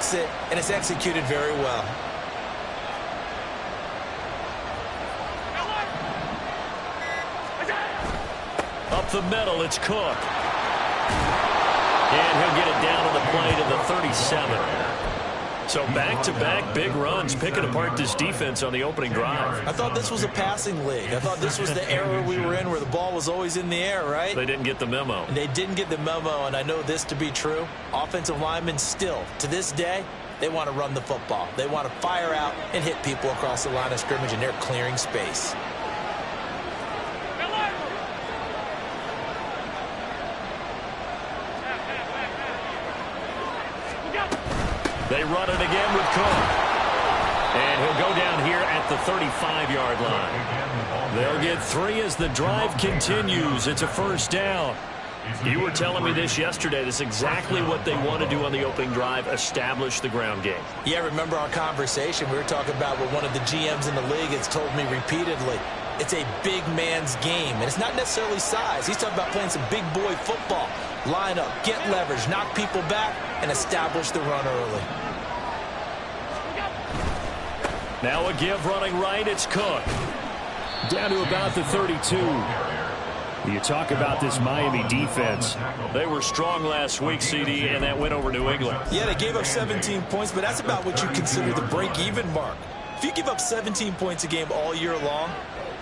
gets it, and it's executed very well. Up the middle, it's Cook. And he'll get it down to the play to the 37. So back-to-back big runs, picking apart this defense on the opening drive. I thought this was a passing league. I thought this was the era we were in where the ball was always in the air, right? They didn't get the memo. And they didn't get the memo, and I know this to be true. Offensive linemen still, to this day, they want to run the football. They want to fire out and hit people across the line of scrimmage, and they're clearing space. They run it again with Cook. And he'll go down here at the 35-yard line. They'll get 3 as the drive continues. It's a first down. You were telling me this yesterday. This is exactly what they want to do on the opening drive, establish the ground game. Yeah, remember our conversation. We were talking about what one of the GMs in the league has told me repeatedly. It's a big man's game, and it's not necessarily size. He's talking about playing some big boy football. Line up, get leverage, knock people back, and establish the run early. Now a give running right, it's Cook. Down to about the 32. You talk about this Miami defense. They were strong last week, CD, and that went over New England. Yeah, they gave up 17 points, but that's about what you consider the break-even mark. If you give up 17 points a game all year long,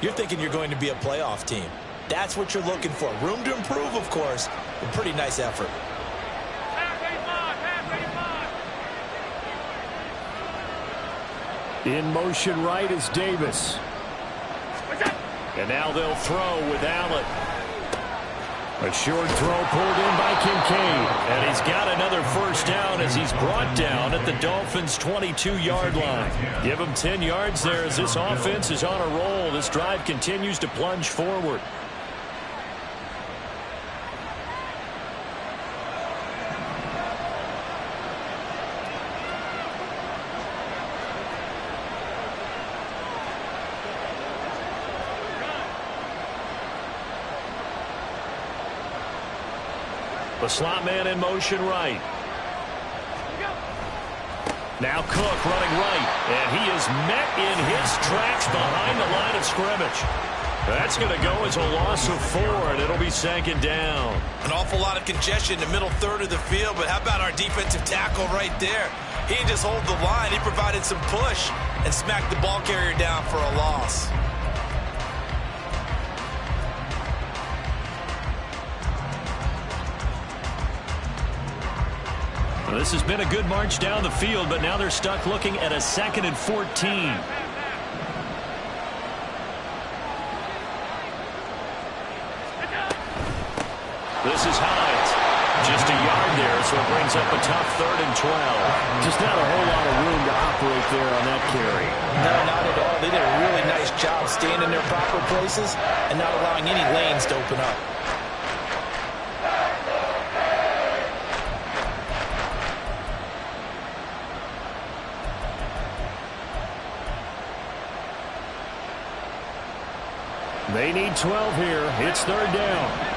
you're thinking you're going to be a playoff team. That's what you're looking for. Room to improve, of course, but pretty nice effort. In motion right is Davis. And now they'll throw with Allen. A short throw pulled in by Kincaid. And he's got another first down as he's brought down at the Dolphins' 22-yard line. Give him 10 yards there as this offense is on a roll. This drive continues to plunge forward. The slot man in motion right. Now Cook running right. And he is met in his tracks behind the line of scrimmage. That's going to go as a loss of 4, and it'll be second down. An awful lot of congestion in the middle third of the field, but how about our defensive tackle right there? He didn't just hold the line. He provided some push and smacked the ball carrier down for a loss. Well, this has been a good march down the field, but now they're stuck looking at a 2nd and 14. This is Hines. Just a yard there, so it brings up a tough 3rd and 12. Just not a whole lot of room to operate there on that carry. No, not at all. They did a really nice job staying in their proper places and not allowing any lanes to open up. They need 12 here. It's 3rd down.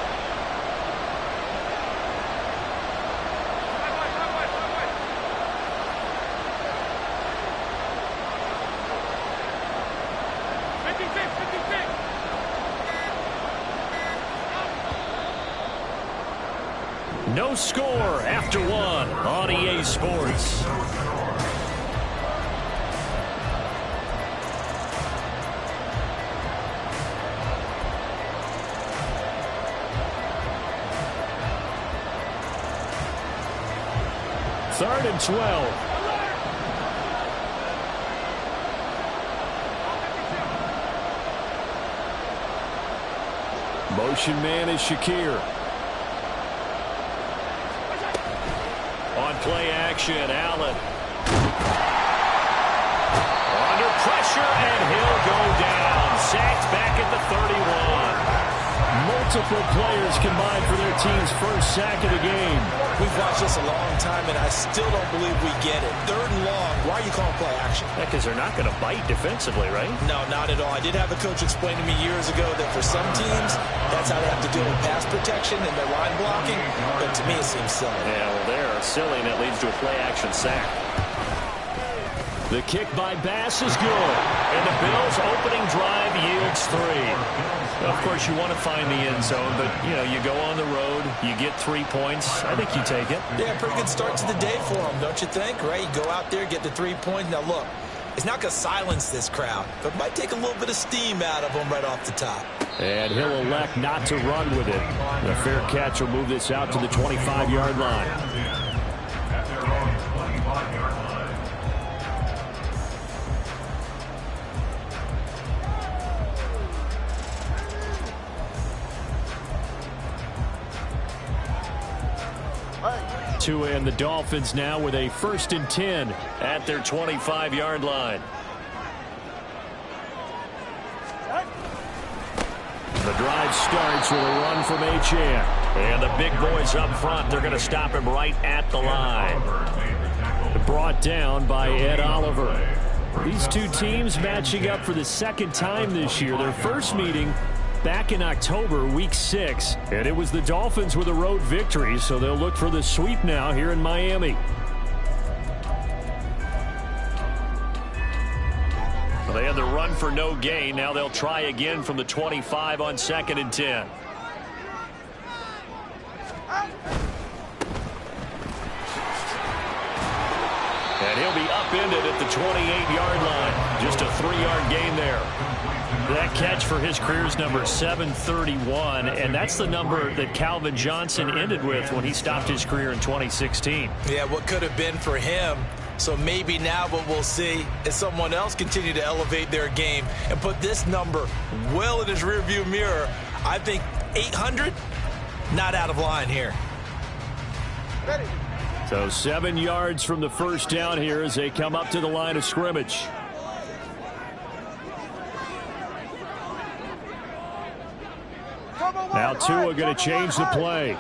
No score after 1 on EA Sports. Third and 12. Motion man is Shakir. On play action, Allen. Under pressure, and he'll go down. Sacked back at the 31. Multiple players combined for their team's first sack of the game. We've watched this a long time, and I still don't believe we get it. 3rd and long. Why are you calling play action? Yeah, because they're not going to bite defensively, right? No, not at all. I did have a coach explain to me years ago that for some teams, that's how they have to deal with pass protection and their line blocking. But to me, it seems silly. Yeah, well, they're silly, and it leads to a play action sack. The kick by Bass is good. And the Bills' opening drive yields 3. Of course, you want to find the end zone, but, you go on the road, you get 3 points. I think you take it. Yeah, pretty good start to the day for them, don't you think? Right? You go out there, get the 3 points. Now, look, it's not going to silence this crowd, but it might take a little bit of steam out of them right off the top. And he'll elect not to run with it. The fair catch will move this out to the 25-yard line. 2 and the Dolphins now with a 1st and 10 at their 25-yard line. The drive starts with a run from Achane. And the big boys up front, they're going to stop him right at the line. Brought down by Ed Oliver. These two teams matching up for the 2nd time this year. Their first meeting back in October, week 6. And it was the Dolphins with a road victory, so they'll look for the sweep now here in Miami. Well, they had the run for no gain. Now they'll try again from the 25 on 2nd and 10. And he'll be upended at the 28-yard line. Just a 3-yard gain there. That catch for his career's number 731, and that's the number that Calvin Johnson ended with when he stopped his career in 2016. Yeah, what could have been for him. So maybe now what we'll see is someone else continue to elevate their game and put this number well in his rearview mirror. I think 800, not out of line here. Ready. So 7 yards from the first down here as they come up to the line of scrimmage. Now Tua going to change the play.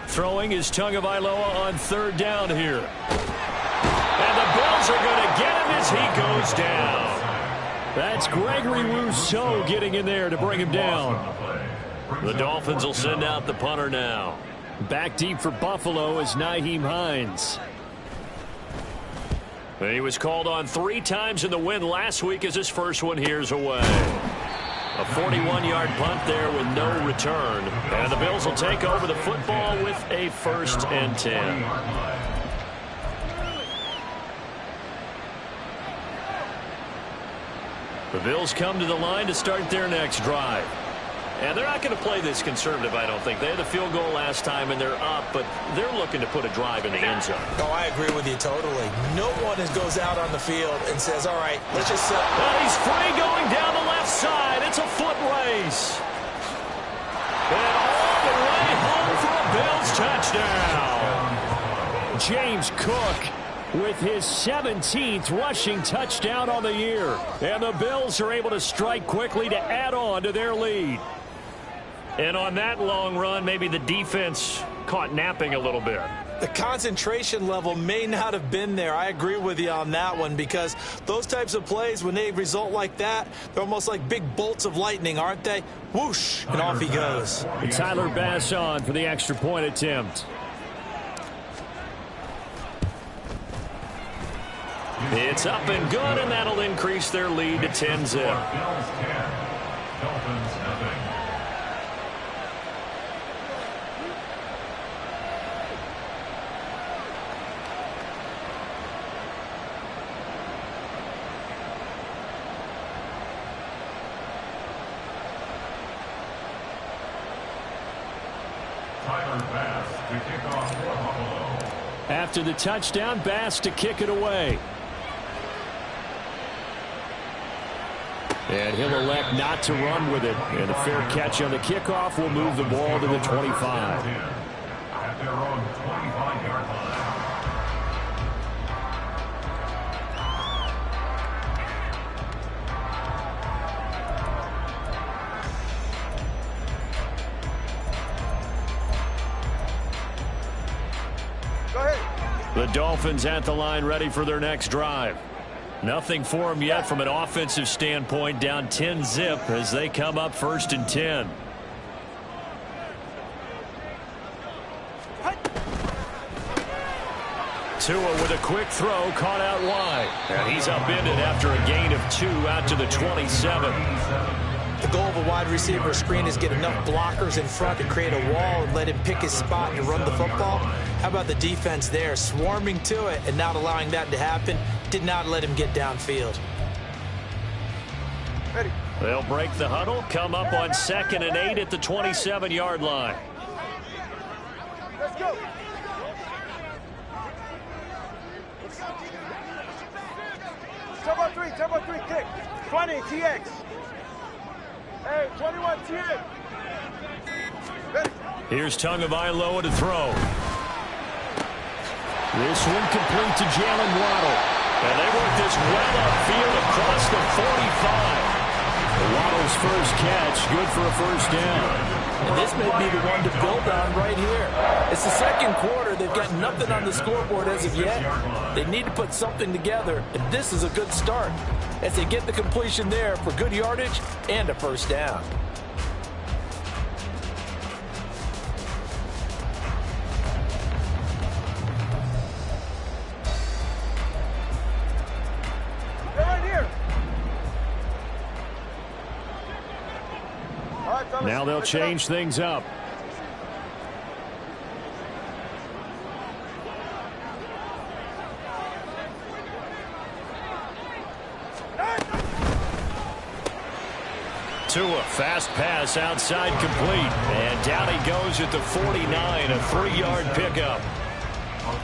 Throwing is Tagovailoa on 3rd down here. And the Bills are going to get him as he goes down. That's Gregory Rousseau getting in there to bring him down. The Dolphins will send out the punter now. Back deep for Buffalo is Nyheim Hines. And he was called on 3 times in the win last week as his first one here's away. A 41-yard punt there with no return. And the Bills will take over the football with a 1st and 10. The Bills come to the line to start their next drive. And they're not going to play this conservative, I don't think. They had the field goal last time, and they're up, but they're looking to put a drive in the end zone. Oh, I agree with you totally. No one goes out on the field and says, all right, let's just... And he's free going down the left side. It's a foot race. And all the way home for a Bills touchdown. James Cook with his 17th rushing touchdown on the year. And the Bills are able to strike quickly to add on to their lead. And on that long run, maybe the defense caught napping a little bit. The concentration level may not have been there. I agree with you on that one, because those types of plays, when they result like that, they're almost like big bolts of lightning, aren't they? Whoosh, and off he goes. Tyler Bass on for the extra point attempt. It's up and good, and that'll increase their lead to 10-zip. After the touchdown, Bass to kick it away. And he'll elect not to run with it. And a fair catch on the kickoff will move the ball to the 25. At their own 25-yard line. The Dolphins at the line, ready for their next drive. Nothing for them yet from an offensive standpoint, down 10-zip as they come up 1st and 10. Tua with a quick throw, caught out wide. And he's upended after a gain of 2 out to the 27. The goal of a wide receiver screen is get enough blockers in front to create a wall and let him pick his spot and run the football. How about the defense there, swarming to it and not allowing that to happen? Did not let him get downfield. Ready. They'll break the huddle, come up on 2nd and 8 at the 27-yard line. Let's go. Turbo 3, kick. 20, TX. Hey, 21, TX. Ready. Here's Tagovailoa to throw. This one complete to Jalen Waddle. And they work this well upfield across the 45. Waddle's first catch, good for a first down. And this may be the one to build on right here. It's the second quarter. They've got nothing on the scoreboard as of yet. They need to put something together, and this is a good start as they get the completion there for good yardage and a first down. They're right here. All right, fellas. Now they'll change things up. Tua, fast pass outside complete. And down he goes at the 49, a 3-yard pickup.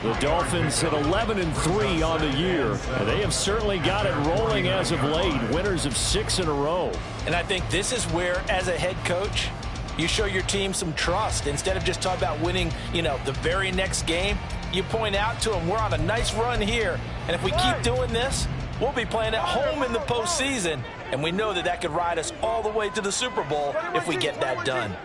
The Dolphins at 11-3 on the year. And they have certainly got it rolling as of late, winners of 6 in a row. And I think this is where, as a head coach, you show your team some trust. Instead of just talking about winning, the very next game, you point out to them, we're on a nice run here. And if we keep doing this, we'll be playing at home in the postseason. And we know that could ride us all the way to the Super Bowl if we get that done.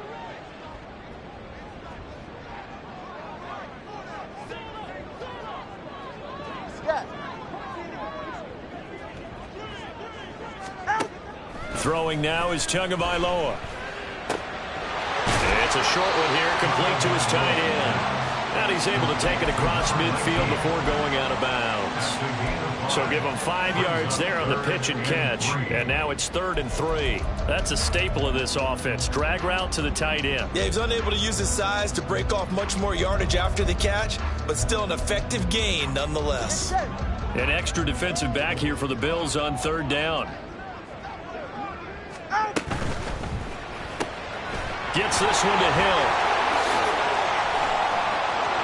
Throwing now is Tagovailoa. It's a short one here, complete to his tight end. And he's able to take it across midfield before going out of bounds. So give him 5 yards there on the pitch and catch. And now it's 3rd and 3. That's a staple of this offense. Drag route to the tight end. Yeah, he's unable to use his size to break off much more yardage after the catch, but still an effective gain nonetheless. An extra defensive back here for the Bills on 3rd down. Gets this one to Hill.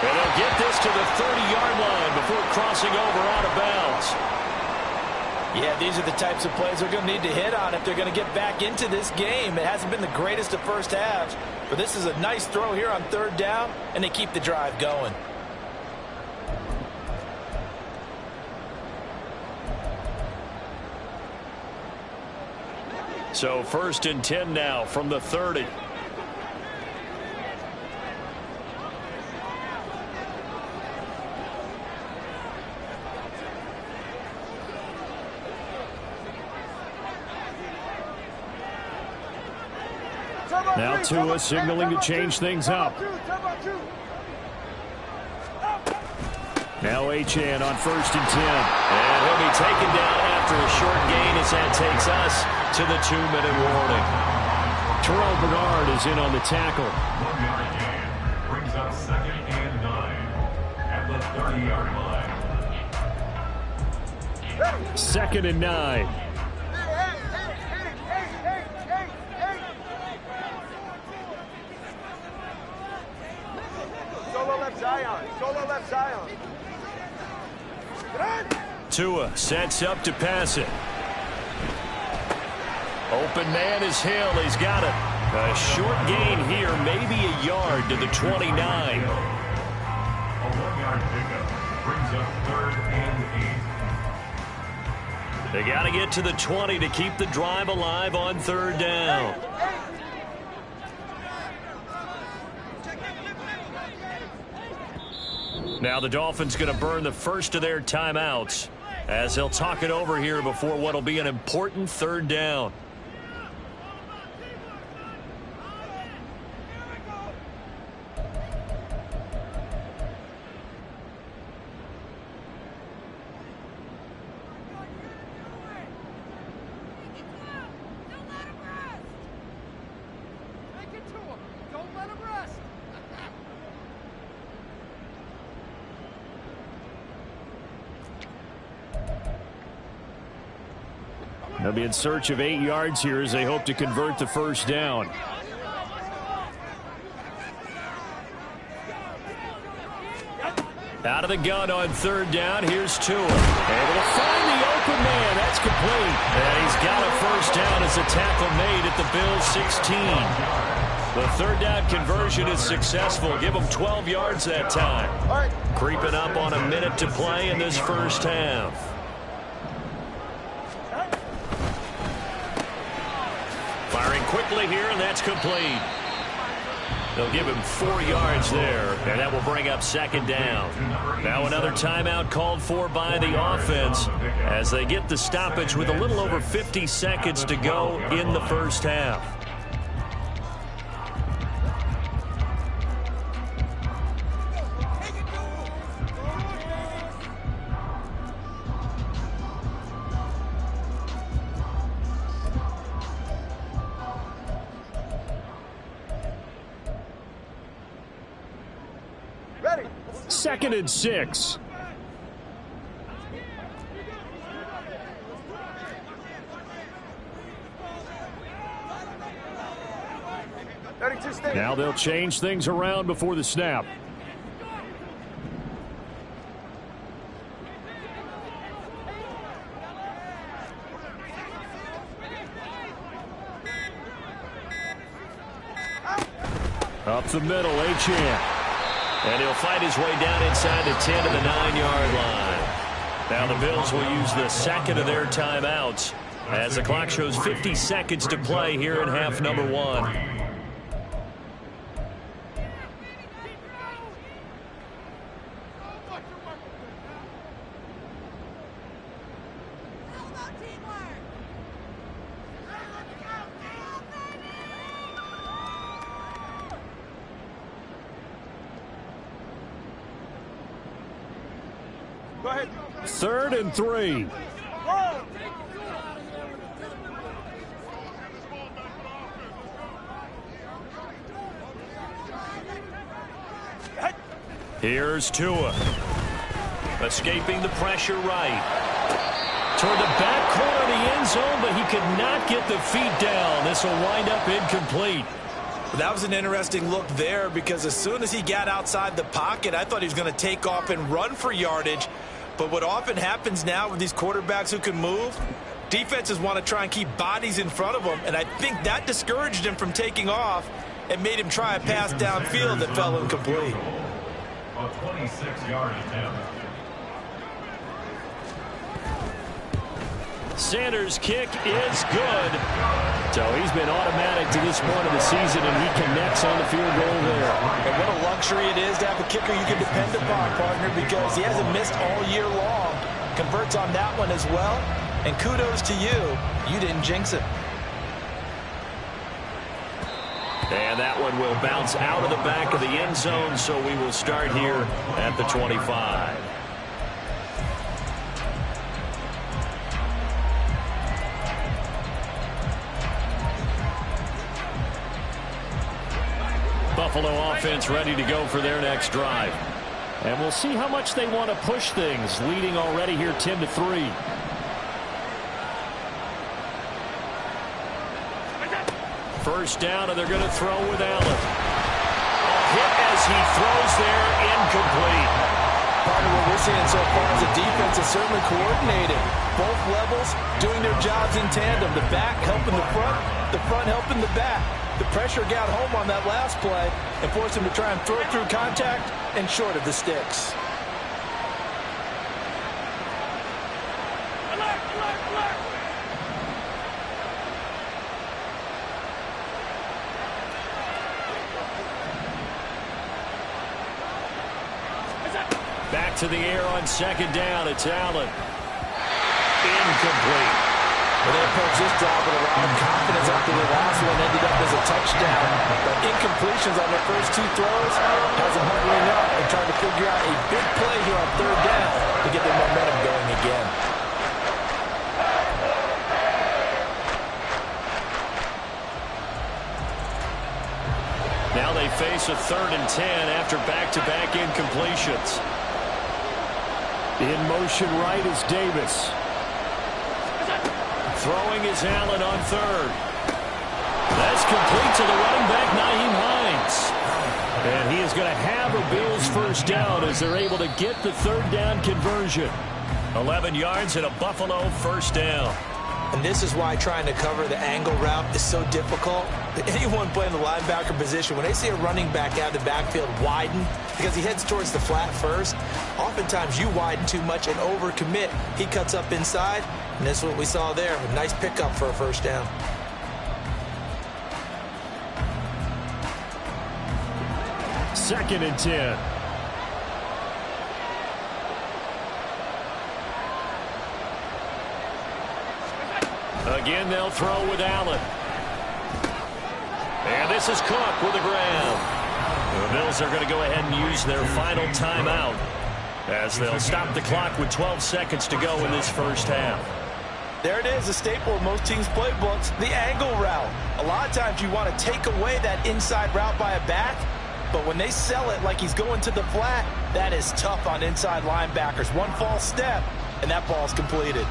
And they'll get this to the 30-yard line before crossing over out of bounds. Yeah, these are the types of plays they're going to need to hit on if they're going to get back into this game. It hasn't been the greatest of first halves, but this is a nice throw here on 3rd down, and they keep the drive going. So 1st and 10 now from the 30. Now Tua signaling to change things up. Now Achane on 1st and 10. And he'll be taken down after a short gain as that takes us to the 2-minute warning. Terrell Bernard is in on the tackle. 1-yard gain brings up 2nd and 9 at the 30-yard line. 2nd and 9. Solo left Zion. Tua sets up to pass it. Open man is Hill. He's got it. A short gain here, maybe a yard to the 29. A 1-yard pickup brings up 3rd and 8. They got to get to the 20 to keep the drive alive on 3rd down. Now the Dolphins going to burn the first of their timeouts as they'll talk it over here before what will be an important 3rd down. They'll be in search of 8 yards here as they hope to convert the first down. Out of the gun on third down. Here's Tua. Able to find the open man. That's complete. And he's got a first down as a tackle made at the Bills 16. The third down conversion is successful. Give them 12 yards that time. Creeping up on a minute to play in this first half. Firing quickly here, and that's complete. They'll give him 4 yards there, and that will bring up second down. Now another timeout called for by the offense as they get the stoppage with a little over 50 seconds to go in the first half. Second and 6. Now they'll change things around before the snap. Up the middle, Achane. And he'll fight his way down inside the 10 to the 9-yard line. Now the Bills will use the second of their timeouts as the clock shows 50 seconds to play here in half number 1. Go ahead. 3rd and 3. Here's Tua. Escaping the pressure right. Toward the back corner of the end zone, but he could not get the feet down. This will wind up incomplete. That was an interesting look there because as soon as he got outside the pocket, I thought he was going to take off and run for yardage. But what often happens now with these quarterbacks who can move, defenses want to try and keep bodies in front of them, and I think that discouraged him from taking off and made him try a pass downfield that fell incomplete. A 26-yard attempt. Sanders' kick is good. So he's been automatic to this point of the season, and he connects on the field goal there. And what a luxury it is to have a kicker you can depend upon, partner, because he hasn't missed all year long. Converts on that one as well. And kudos to you. You didn't jinx it. And that one will bounce out of the back of the end zone, so we will start here at the 25. Buffalo offense ready to go for their next drive. And we'll see how much they want to push things, leading already here 10-3. First down, and they're going to throw with Allen. Hit as he throws there, incomplete. Partner, what we're seeing so far is the defense is certainly coordinated. Both levels doing their jobs in tandem. The back helping the front helping the back. The pressure got home on that last play and forced him to try and throw through contact and short of the sticks. Back to the air on second down. It's Allen. Incomplete. Well, they approached this drive with a lot of confidence after the last one ended up as a touchdown. But incompletions on their first 2 throws has them huddling up and trying to figure out a big play here on third down to get their momentum going again. Now they face a 3rd and 10 after back-to-back incompletions. In motion right is Davis. Throwing is Allen on third. That's complete to the running back, Nyheim Hines. And he is going to have a Bills first down as they're able to get the third down conversion. 11 yards and a Buffalo first down. And this is why trying to cover the angle route is so difficult. Anyone playing the linebacker position, when they see a running back out of the backfield widen, because he heads towards the flat first, oftentimes you widen too much and overcommit. He cuts up inside, and that's what we saw there. A nice pickup for a first down. Second and 10. Again, they'll throw with Allen. And this is Cook with the grab. The Bills are going to go ahead and use their final timeout as they'll stop the clock with 12 seconds to go in this first half. There it is, a staple of most teams' playbooks, the angle route. A lot of times you want to take away that inside route by a back, but when they sell it like he's going to the flat, that is tough on inside linebackers. One false step, and that ball's completed.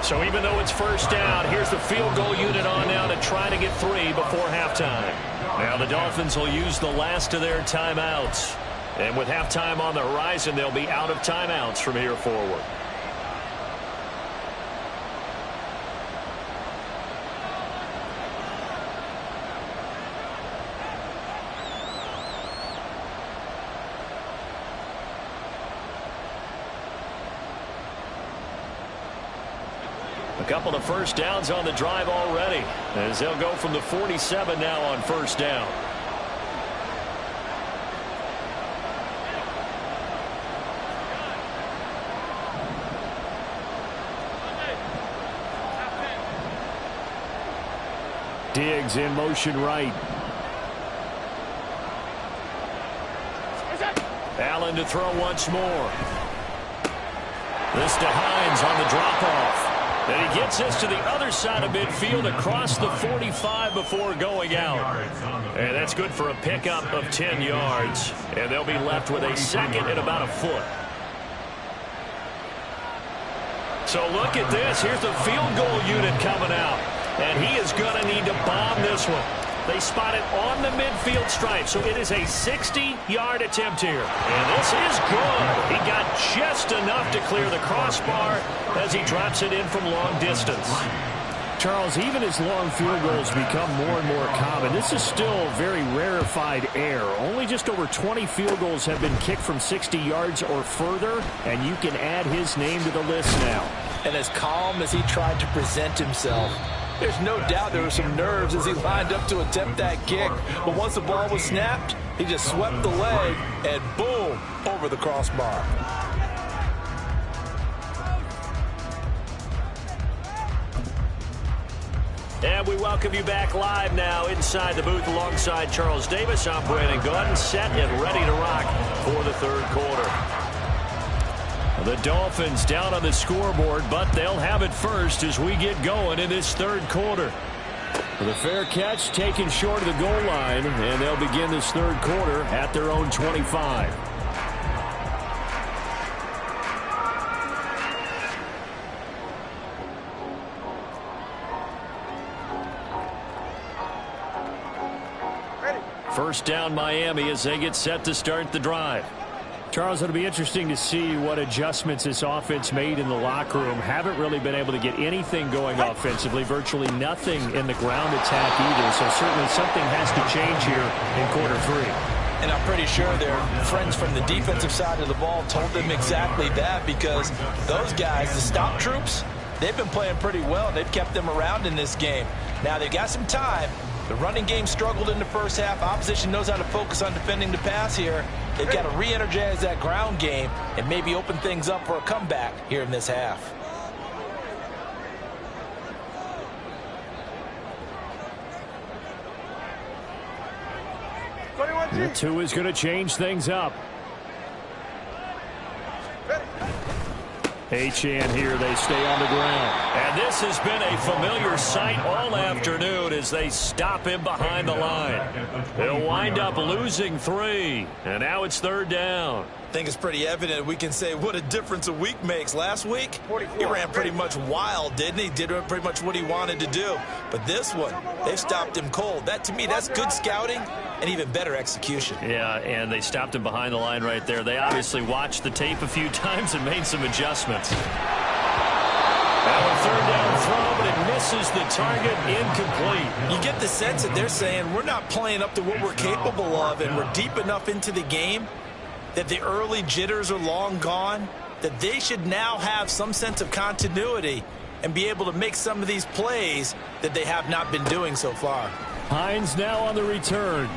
So even though it's first down, here's the field goal unit on now to try to get 3 before halftime. Now the Dolphins will use the last of their timeouts. And with halftime on the horizon, they'll be out of timeouts from here forward. A couple of first downs on the drive already, as they'll go from the 47 now on first down. Diggs in motion right. Allen to throw once more. This to Hines on the drop-off. And he gets this to the other side of midfield across the 45 before going out. And that's good for a pickup of 10 yards. And they'll be left with a second and about a foot. So look at this. Here's the field goal unit coming out. And he is going to need to bomb this one. They spot it on the midfield stripe, so it is a 60-yard attempt here. And this is good. He got just enough to clear the crossbar as he drops it in from long distance. Charles, even as long field goals become more and more common, this is still very rarefied air. Only just over 20 field goals have been kicked from 60 yards or further, and you can add his name to the list now. And as calm as he tried to present himself, there's no doubt there were some nerves as he lined up to attempt that kick. But once the ball was snapped, he just swept the leg and boom, over the crossbar. And we welcome you back live now inside the booth alongside Charles Davis. I'm Brandon Gaudin, set and ready to rock for the third quarter. The Dolphins down on the scoreboard, but they'll have it first as we get going in this third quarter. The fair catch taken short of the goal line, and they'll begin this third quarter at their own 25. First down Miami as they get set to start the drive. Charles, it'll be interesting to see what adjustments this offense made in the locker room. Haven't really been able to get anything going offensively, virtually nothing in the ground attack either. So certainly something has to change here in quarter 3. And I'm pretty sure their friends from the defensive side of the ball told them exactly that, because those guys, the stop troops, they've been playing pretty well. They've kept them around in this game. Now they've got some time. The running game struggled in the first half. Opposition knows how to focus on defending the pass here. They've got to re-energize that ground game and maybe open things up for a comeback here in this half. The 2 is going to change things up. Achane here, they stay on the ground. And this has been a familiar sight all afternoon as they stop him behind the line. They'll wind up losing 3. And now it's third down. I think it's pretty evident we can say what a difference a week makes. Last week, he ran pretty much wild, didn't he? Did pretty much what he wanted to do. But this one, they've stopped him cold. That, to me, that's good scouting and even better execution. Yeah, and they stopped him behind the line right there. They obviously watched the tape a few times and made some adjustments. Now a third down throw, but it misses the target, incomplete. You get the sense that they're saying we're not playing up to what we're capable of, and we're deep enough into the game that the early jitters are long gone, that they should now have some sense of continuity and be able to make some of these plays that they have not been doing so far. Hines now on the return.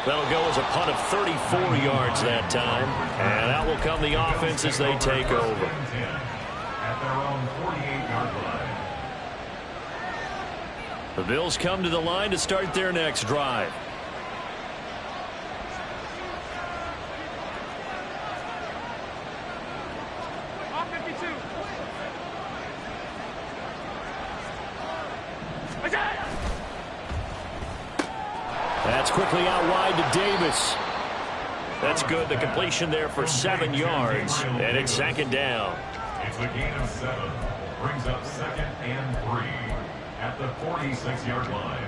That'll go as a punt of 34 yards that time. And out will come the offense as they take over. At their own 48-yard line. The Bills come to the line to start their next drive. That's quickly out wide to Davis. That's good. The completion there for 7 yards, and it's second down. It's a gain of 7. Brings up 2nd and 3 at the 46-yard line.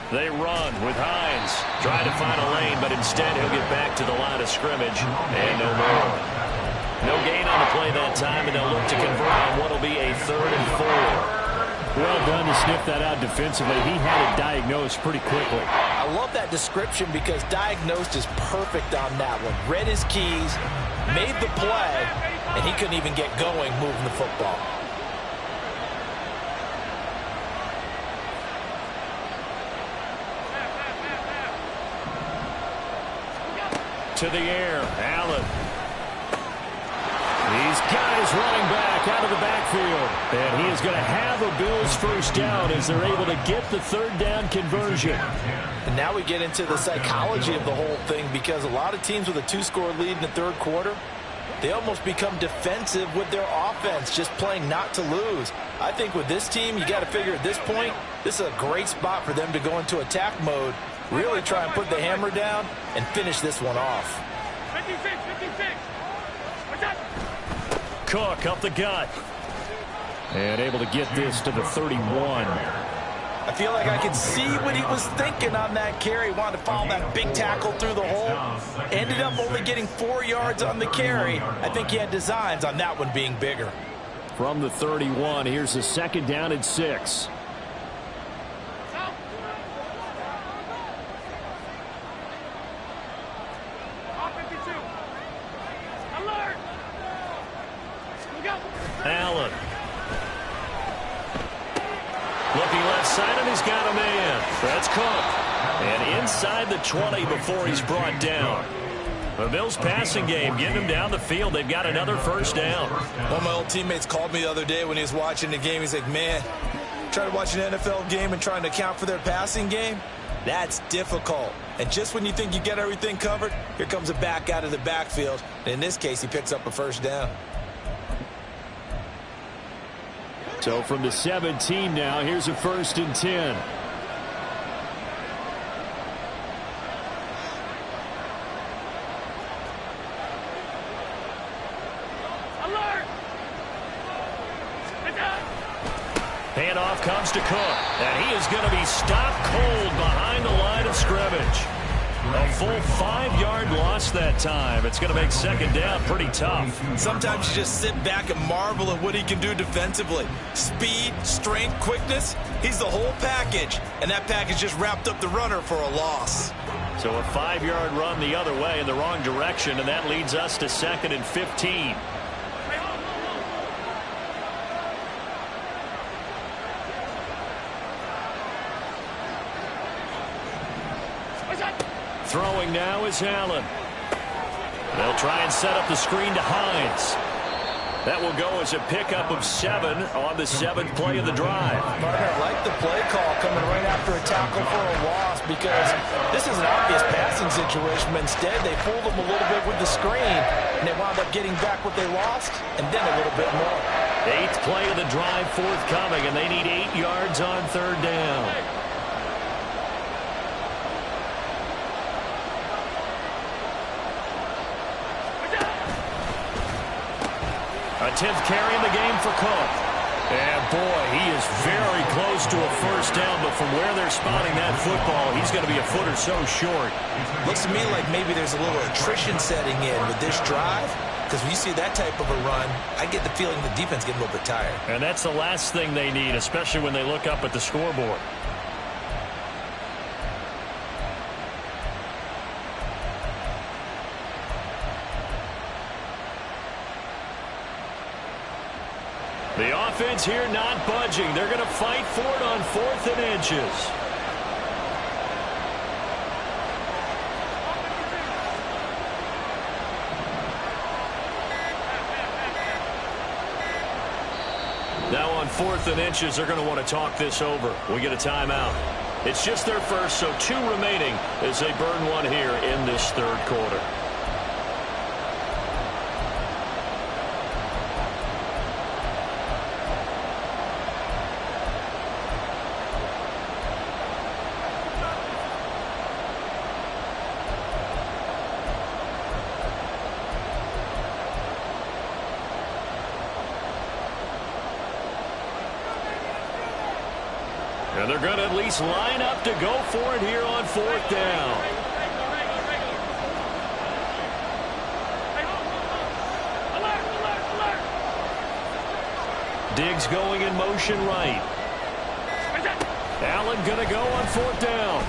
They run with Hines. Trying to find a lane, but instead he'll get back to the line of scrimmage. And no more. No gain on the play that time, and they'll look to convert on what will be a 3rd and 4. Well done to sniff that out defensively. He had it diagnosed pretty quickly. I love that description because diagnosed is perfect on that one. Read his keys, made the play, and he couldn't even get going moving the football. To the air, Allen. He's got his running back out of the backfield. And he is going to have a Bills first down as they're able to get the 3rd down conversion. And now we get into the psychology of the whole thing, because a lot of teams with a 2-score lead in the 3rd quarter, they almost become defensive with their offense, just playing not to lose. I think with this team, you got to figure at this point, this is a great spot for them to go into attack mode, really try and put the hammer down and finish this one off. 56. What's that? Cook up the gut. And able to get this to the 31. I feel like I could see what he was thinking on that carry. Wanted to follow that big tackle through the hole. Ended up only getting 4 yards on the carry. I think he had designs on that one being bigger. From the 31, here's a 2nd down and 6. Allen. Looking left side, and he's got a man. That's Cook. And inside the 20 before he's brought down. The Bills passing game, getting him down the field. They've got another first down. One of my old teammates called me the other day when he was watching the game. He's like, man, trying to watch an NFL game and trying to account for their passing game, that's difficult. And just when you think you get everything covered, here comes a back out of the backfield. And in this case, he picks up a first down. So from the 17 now, here's a 1st and 10. Handoff comes to Cook, and he is going to be stopped cold behind the line of scrimmage. A full 5-yard loss that time. It's going to make 2nd down pretty tough. Sometimes you just sit back and marvel at what he can do defensively. Speed, strength, quickness, he's the whole package. And that package just wrapped up the runner for a loss. So a 5-yard run the other way in the wrong direction, and that leads us to 2nd and 15. Throwing now is Allen. They'll try and set up the screen to Hines. That will go as a pickup of 7 on the 7th play of the drive. Partner, I like the play call coming right after a tackle for a loss because this is an obvious passing situation, but instead they fooled them a little bit with the screen, and they wound up getting back what they lost and then a little bit more. 8th play of the drive forthcoming, and they need 8 yards on 3rd down. A 10th carry in the game for Cook. And boy, he is very close to a first down, but from where they're spotting that football, he's going to be a foot or so short. Looks to me like maybe there's a little attrition setting in with this drive, because when you see that type of a run, I get the feeling the defense getting a little bit tired. And that's the last thing they need, especially when they look up at the scoreboard. The offense here not budging. They're going to fight for it on 4th and inches. Now on 4th and inches, they're going to want to talk this over. We get a timeout. It's just their first, so 2 remaining as they burn one here in this 3rd quarter. And they're going to at least line up to go for it here on 4th down. Diggs going in motion right. Allen going to go on 4th down.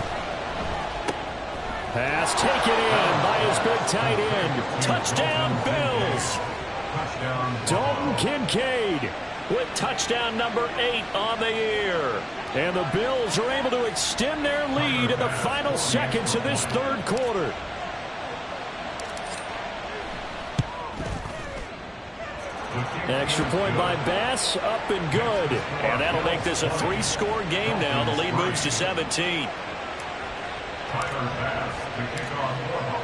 Pass taken in by his big tight end. Touchdown, Bills. Dalton Kincaid with touchdown number 8 on the year. And the Bills are able to extend their lead in the final seconds of this 3rd quarter. Extra point by Bass, up and good. And that'll make this a 3-score game now. The lead moves to 17.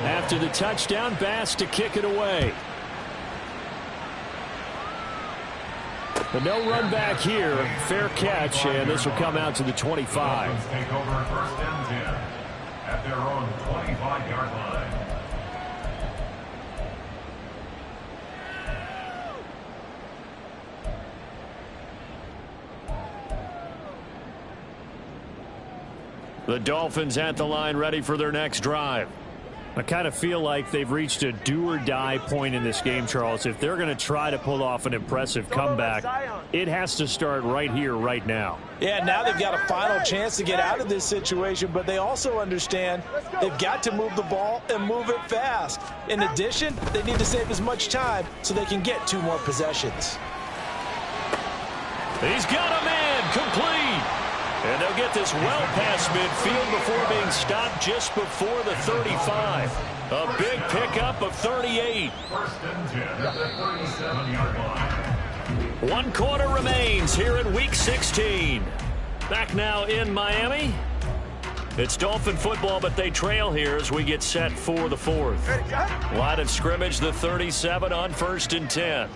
After the touchdown, Bass to kick it away. But no run back here. Fair catch, and this will come out to the 25. Take over 1st and 10 at their own 25-yard line. The Dolphins at the line, ready for their next drive. I kind of feel like they've reached a do-or-die point in this game, Charles. If they're going to try to pull off an impressive comeback, it has to start right here, right now. Yeah, now they've got a final chance to get out of this situation, but they also understand they've got to move the ball and move it fast. In addition, they need to save as much time so they can get 2 more possessions. He's got him in, complete. And they'll get this well past midfield before being stopped just before the 35. A big pickup of 38. 1st and 10 at the 37-yard line. 1 quarter remains here in Week 16. Back now in Miami. It's Dolphin football, but they trail here as we get set for the 4th. Line of scrimmage, the 37 on 1st and 10.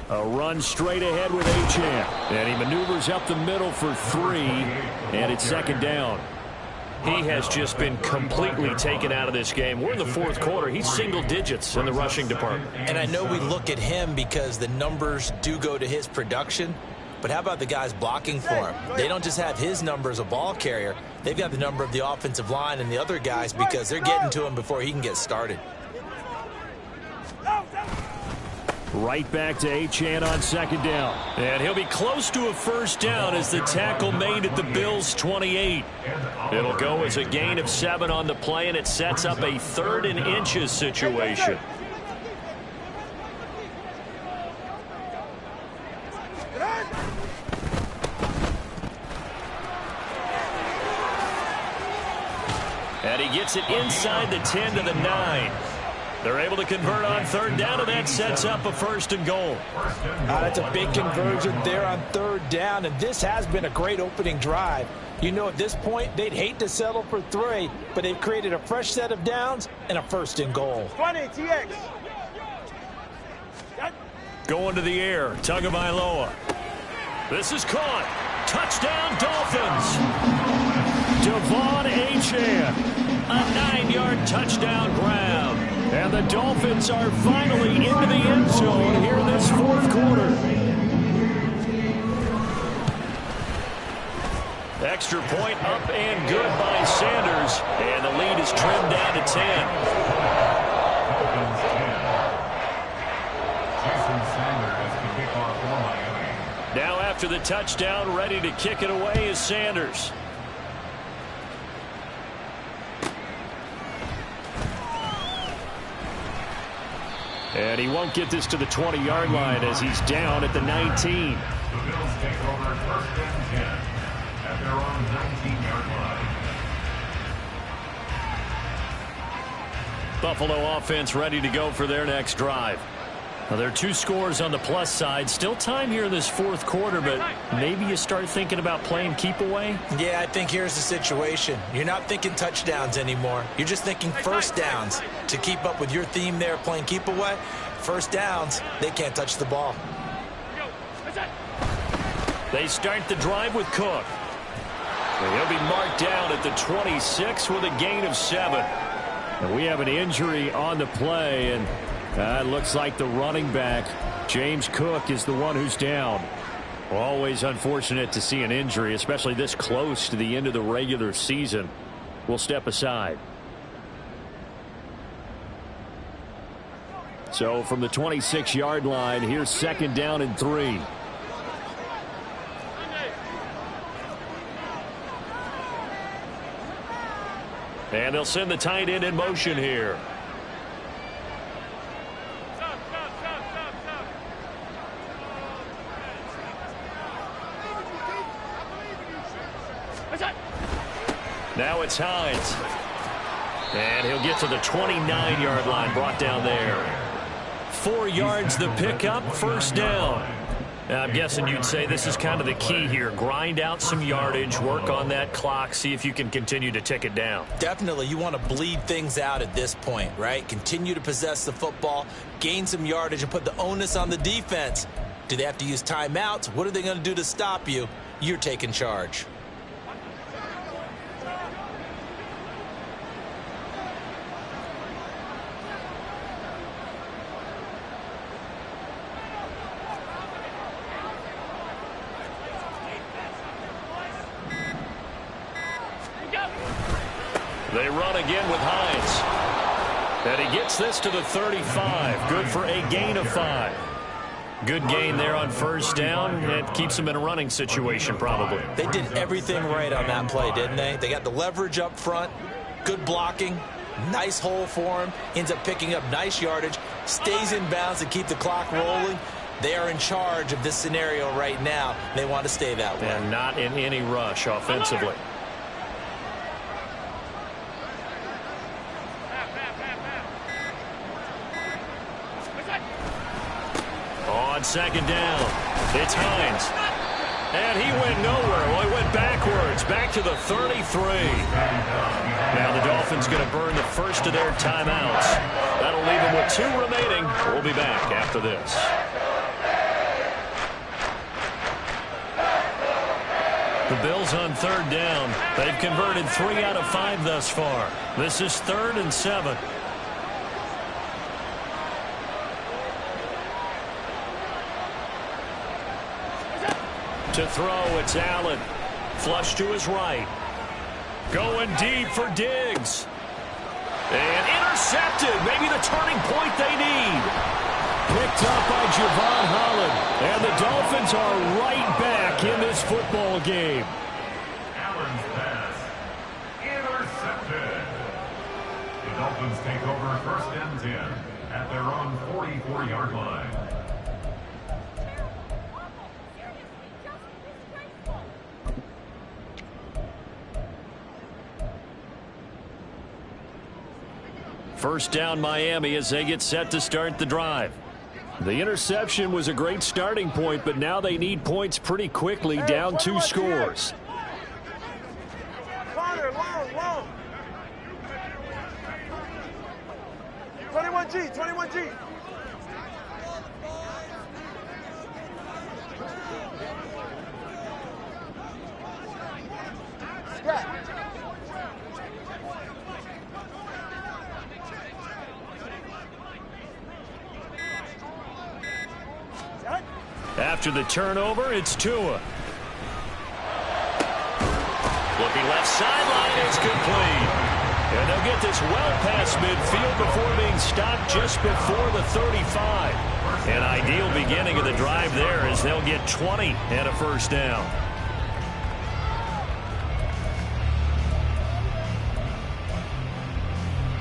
A run straight ahead with Achane. And he maneuvers up the middle for 3, and it's 2nd down. He has just been completely taken out of this game. We're in the 4th quarter. He's single digits in the rushing department. And I know we look at him because the numbers do go to his production, but how about the guys blocking for him? They don't just have his number as a ball carrier. They've got the number of the offensive line and the other guys because they're getting to him before he can get started. Right back to Achane on 2nd down. And he'll be close to a first down as the tackle made at the Bills' 28. It'll go as a gain of 7 on the play, and it sets up a 3rd and inches situation. he gets it inside the 10 to the 9. They're able to convert on third down, and that sets up a 1st and goal. That's a big conversion there on third down, and this has been a great opening drive. You know, at this point, they'd hate to settle for 3, but they've created a fresh set of downs and a 1st and goal. 20, TX. Going to the air, Tagovailoa. This is caught. Touchdown, Dolphins. Devon Achane, a 9-yard touchdown grab. And the Dolphins are finally into the end zone here in this 4th quarter. Extra point up and good by Sanders. And the lead is trimmed down to 10. Dolphins 10. Jason Sanders to kick off for Miami. Now after the touchdown, ready to kick it away is Sanders. And he won't get this to the 20-yard line as he's down at the 19. The Bills take over 1st and 10 at their own 19-yard line. Buffalo offense ready to go for their next drive. Now, there are 2 scores on the plus side. Still time here in this 4th quarter, but maybe you start thinking about playing keep away? Yeah, I think here's the situation. You're not thinking touchdowns anymore. You're just thinking 1st downs. To keep up with your theme there, playing keep away, 1st downs, they can't touch the ball. They start the drive with Cook. And he'll be marked down at the 26 with a gain of 7. And we have an injury on the play, and it looks like the running back, James Cook, is the one who's down. Always unfortunate to see an injury, especially this close to the end of the regular season. We'll step aside. So from the 26-yard line, here's 2nd down and 3. And they'll send the tight end in motion here. Now it's Hines. And he'll get to the 29-yard line, brought down there. 4 yards the pickup, 1st down. Now, I'm guessing you'd say this is kind of the key here. Grind out some yardage, work on that clock, see if you can continue to tick it down. Definitely, you want to bleed things out at this point, right? Continue to possess the football, gain some yardage, and put the onus on the defense. Do they have to use timeouts? What are they going to do to stop you? You're taking charge. They run again with Hines. And he gets this to the 35. Good for a gain of 5. Good gain there on 1st down. It keeps them in a running situation probably. They did everything right on that play, didn't they? They got the leverage up front, good blocking, nice hole for him, ends up picking up nice yardage, stays in bounds to keep the clock rolling. They are in charge of this scenario right now. They want to stay that way. And not in any rush offensively. On 2nd down, it's Hines. And he went nowhere. Well, he went backwards, back to the 33. Now the Dolphins going to burn the first of their timeouts. That'll leave them with 2 remaining. We'll be back after this. The Bills on 3rd down. They've converted 3 out of 5 thus far. This is 3rd and 7. To throw, it's Allen. Flush to his right. Going deep for Diggs. And intercepted. Maybe the turning point they need. Picked up by Javon Holland. And the Dolphins are right back in this football game. Allen's pass intercepted. The Dolphins take over 1st and 10 at their own 44-yard line. First down Miami as they get set to start the drive. The interception was a great starting point, but now they need points pretty quickly, down 2 scores. Long. 21G. After the turnover, it's Tua. Looking left sideline, it's complete. And they'll get this well past midfield before being stopped just before the 35. An ideal beginning of the drive there as they'll get 20 and a first down.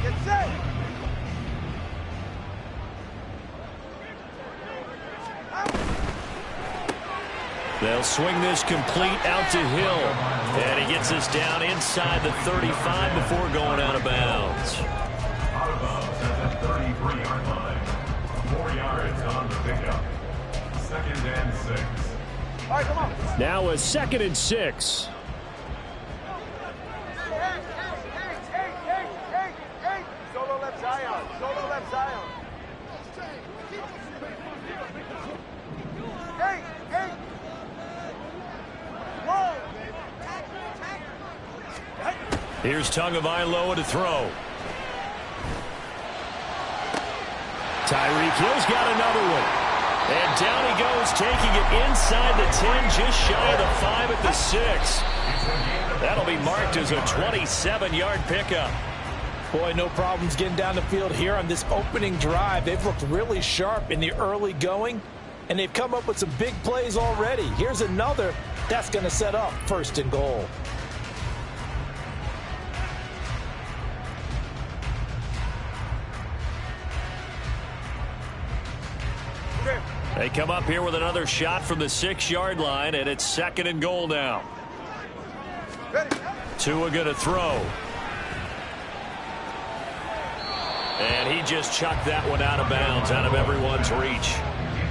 Get set. They'll swing this complete out to Hill. And he gets us down inside the 35 before going out of bounds. Out of bounds at the 33-yard line. 4 yards on the pickup. 2nd and 6. All right, come on. Now a 2nd and 6. Hey. Solo left Zion. Hey. Whoa. Here's Tagovailoa to throw. Tyreek Hill's got another one. And down he goes, taking it inside the 10, just shy of the 5 at the 6. That'll be marked as a 27-yard pickup. Boy, no problems getting down the field here on this opening drive. They've looked really sharp in the early going, and they've come up with some big plays already. Here's another that's going to set up 1st and goal. They come up here with another shot from the 6-yard line, and it's 2nd and goal now. Tua going to throw. And he just chucked that one out of bounds, out of everyone's reach.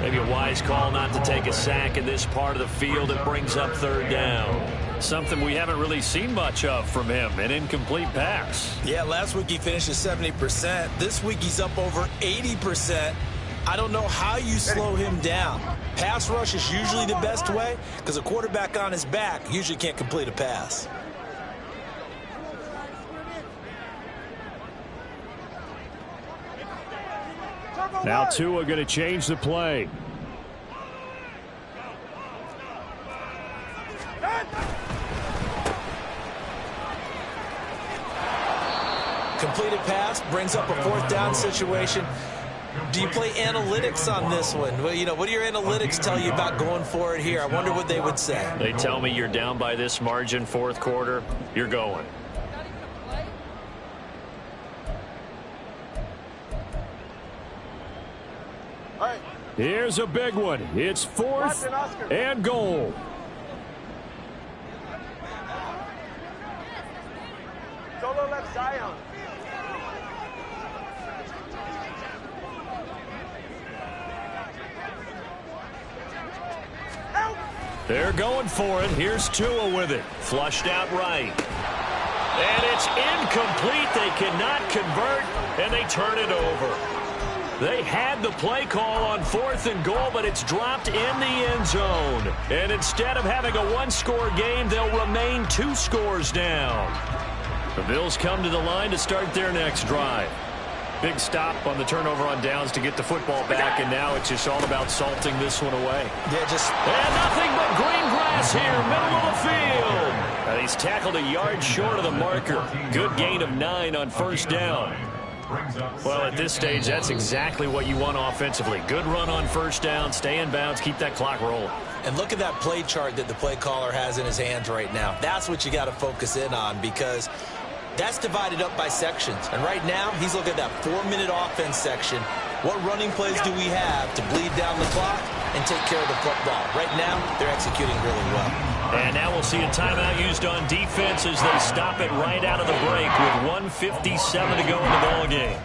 Maybe a wise call not to take a sack in this part of the field. It brings up 3rd down. Something we haven't really seen much of from him, an incomplete pass. Yeah, last week he finished at 70%. This week he's up over 80%. I don't know how you slow him down. Pass rush is usually the best way because a quarterback on his back usually can't complete a pass. Now Tua going to change the play. Completed pass brings up a 4th down situation. Do you play analytics on this one? Well, what do your analytics tell you about going for it here? I wonder what they would say. They tell me you're down by this margin 4th quarter. You're going. Here's a big one. It's 4th and goal. Solo left Zion. They're going for it. Here's Tua with it. Flushed out right. And it's incomplete. They cannot convert, and they turn it over. They had the play call on 4th and goal, but it's dropped in the end zone. And instead of having a 1-score game, they'll remain 2 scores down. The Bills come to the line to start their next drive. Big stop on the turnover on downs to get the football back, and now it's just all about salting this one away. And nothing but green grass here, middle of the field. And he's tackled a yard short of the marker. Good gain of 9 on 1st down. Well, at this stage, that's exactly what you want offensively. Good run on 1st down, stay in bounds, keep that clock rolling. And look at that play chart that the play caller has in his hands right now. That's what you got to focus in on because that's divided up by sections. And right now, he's looking at that 4-minute offense section. What running plays do we have to bleed down the clock and take care of the football? Right now, they're executing really well. And now we'll see a timeout used on defense as they stop it right out of the break with 1:57 to go in the ballgame.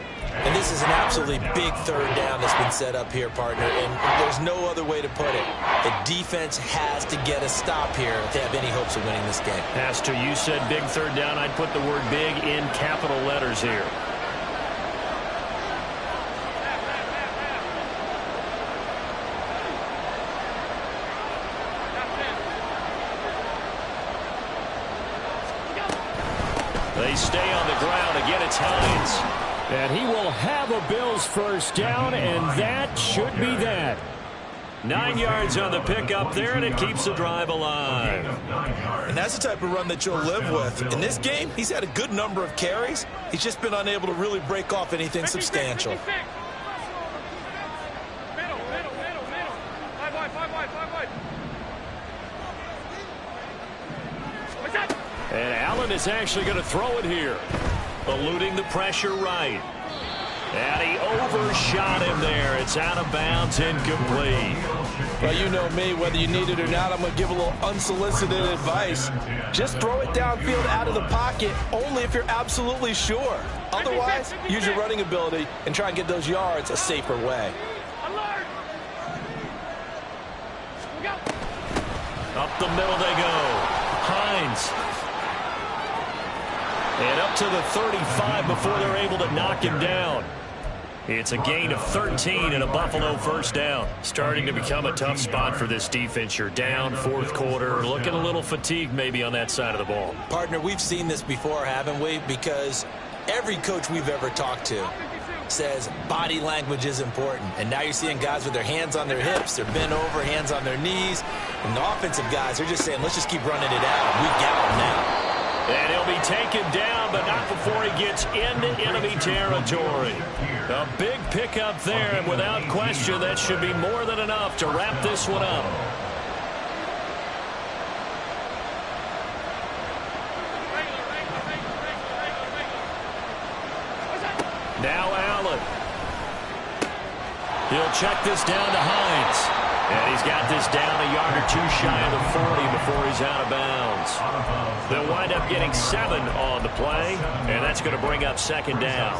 And this is an absolutely big third down that's been set up here, partner, and there's no other way to put it. The defense has to get a stop here if they have any hopes of winning this game. Has to. You said big third down. I'd put the word big in capital letters here. They stay on the ground. Again, it's Hines. And he will have a Bills first down, and that should be that. 9 yards on the pickup there, and it keeps the drive alive. And that's the type of run that you'll live with. In this game, he's had a good number of carries. He's just been unable to really break off anything substantial. And Allen is actually going to throw it here. Eluding the pressure right. And he overshot him there. It's out of bounds, incomplete. Well, you know me, whether you need it or not, I'm going to give a little unsolicited advice. Just throw it downfield out of the pocket only if you're absolutely sure. Otherwise, use your running ability and try and get those yards a safer way. Up the middle they go. Hines. And up to the 35 before they're able to knock him down. It's a gain of 13 and a Buffalo first down. Starting to become a tough spot for this defense. You're down fourth quarter. Looking a little fatigued maybe on that side of the ball. Partner, we've seen this before, haven't we? Because every coach we've ever talked to says body language is important. And now you're seeing guys with their hands on their hips. They're bent over, hands on their knees. And the offensive guys, they're just saying, let's just keep running it out. We got them now. And he'll be taken down, but not before he gets into enemy territory. A big pickup there, and without question, that should be more than enough to wrap this one up. Now Allen. He'll check this down to Hines. And he's got this down a yard or two shy of the 40 before he's out of bounds. They'll wind up getting 7 on the play, and that's going to bring up second down.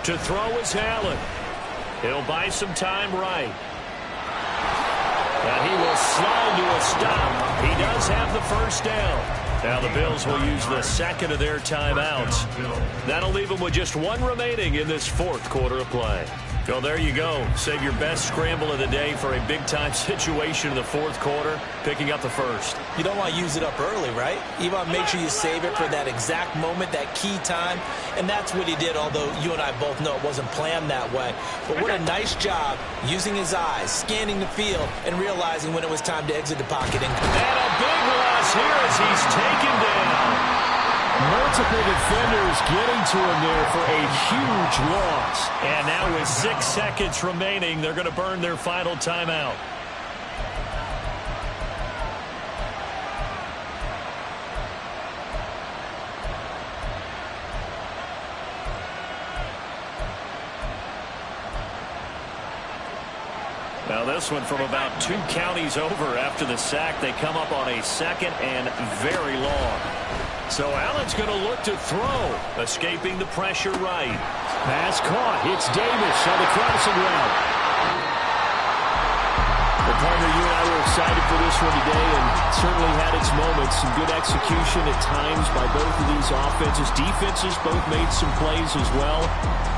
To throw is Allen. He'll buy some time right. And he will slide to a stop. He does have the first down. Now the Bills will use the second of their timeouts. That'll leave them with just 1 remaining in this fourth quarter of play. Well, there you go. Save your best scramble of the day for a big-time situation in the fourth quarter, picking up the first. You don't want to use it up early, right? You want to make sure you save it for that exact moment, that key time. And that's what he did, although you and I both know it wasn't planned that way. But what a nice job using his eyes, scanning the field, and realizing when it was time to exit the pocket. And a big loss here as he's taken down. Multiple defenders getting to him there for a huge loss. And now with 6 seconds remaining, they're going to burn their final timeout. Now this one from about 2 counties over after the sack. They come up on a second and very long. So Allen's going to look to throw, escaping the pressure right. Pass caught. It's Davis on the crossing route. Well, partner, you and I were excited for this one today, and certainly had its moments. Some good execution at times by both of these offenses. Defenses both made some plays as well.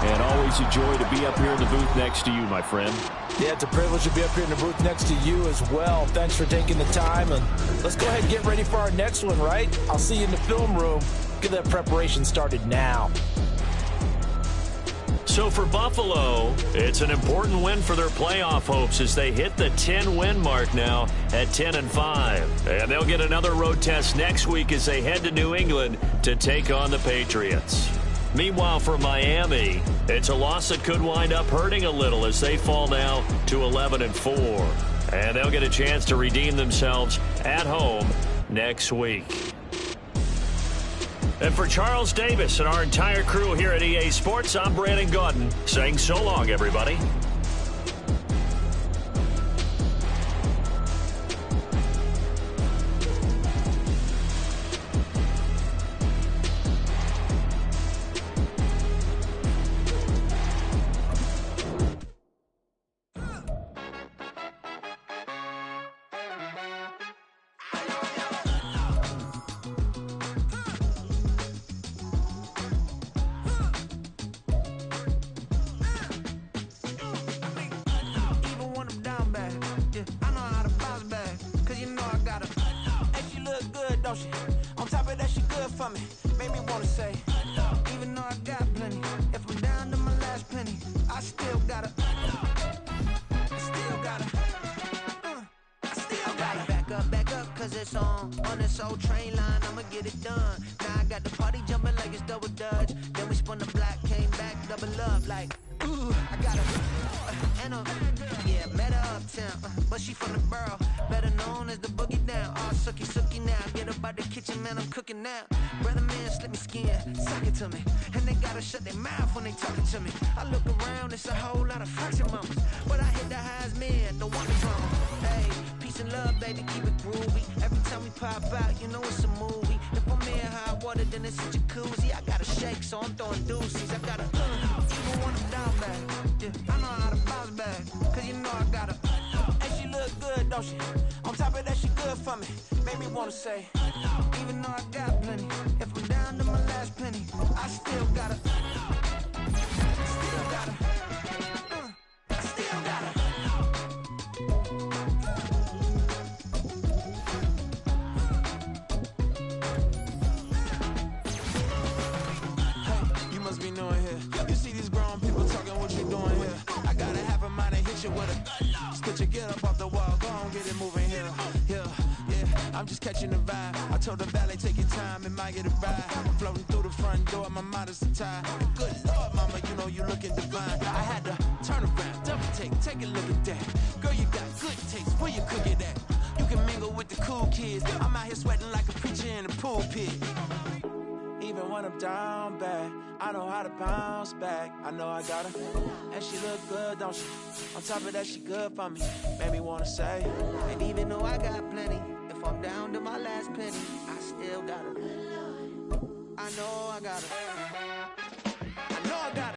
And always a joy to be up here in the booth next to you, my friend. Yeah, it's a privilege to be up here in the booth next to you as well. Thanks for taking the time. And let's go ahead and get ready for our next one, right? I'll see you in the film room. Get that preparation started now. So for Buffalo, it's an important win for their playoff hopes as they hit the 10-win mark now at 10-5. And they'll get another road test next week as they head to New England to take on the Patriots. Meanwhile, for Miami, it's a loss that could wind up hurting a little as they fall now to 11-4. And they'll get a chance to redeem themselves at home next week. And for Charles Davis and our entire crew here at EA Sports, I'm Brandon Gaudin saying so long, everybody. On top of that, she good for me. Made me wanna say, even though I got plenty, if I'm down to my last penny, I still gotta back up, cause it's on this old train line, I'ma get it done. Now I got the party jumping like it's double dutch. Then we spun the block, came back, double up, like, ooh, I got met her uptown, but she from the borough, better known as the boogie down. All sucky now, get up out the kitchen, man, I'm cooking now. Brother man, slip me skin, suck it to me, and they gotta shut their mouth when they talking to me. I look around, it's a whole lot of fraction mamas, but I hit the highs, man, the one drama. Hey, peace and love, baby, keep it groovy. Every time we pop out, you know it's a movie. If I'm in hot water, then it's a jacuzzi. I gotta shake, so I'm throwing deuces. I gotta, even when I'm down bad, yeah, I know how to bounce back, cause you know I gotta, and she look good, don't she? On top of that, she good for me. Made me wanna say, even though I got plenty, if I'm down to my last penny, I still gotta, Spit your get up off the wall, go on, get it moving here. Yeah, I'm just catching the vibe. I told the valet, take your time, it might get a ride. Floating through the front door, my mind is a tie. Good Lord, mama, you know you looking divine. I had to turn around, double take a look at that. Girl, you got good taste, where you cook it at? You can mingle with the cool kids. I'm out here sweating like a preacher in a pulpit. Even when I'm down bad, I know how to bounce back. I know I got her, and she look good, don't she? On top of that, she good for me. Made me wanna say, and even though I got plenty, if I'm down to my last penny, I still got her. I know I got her.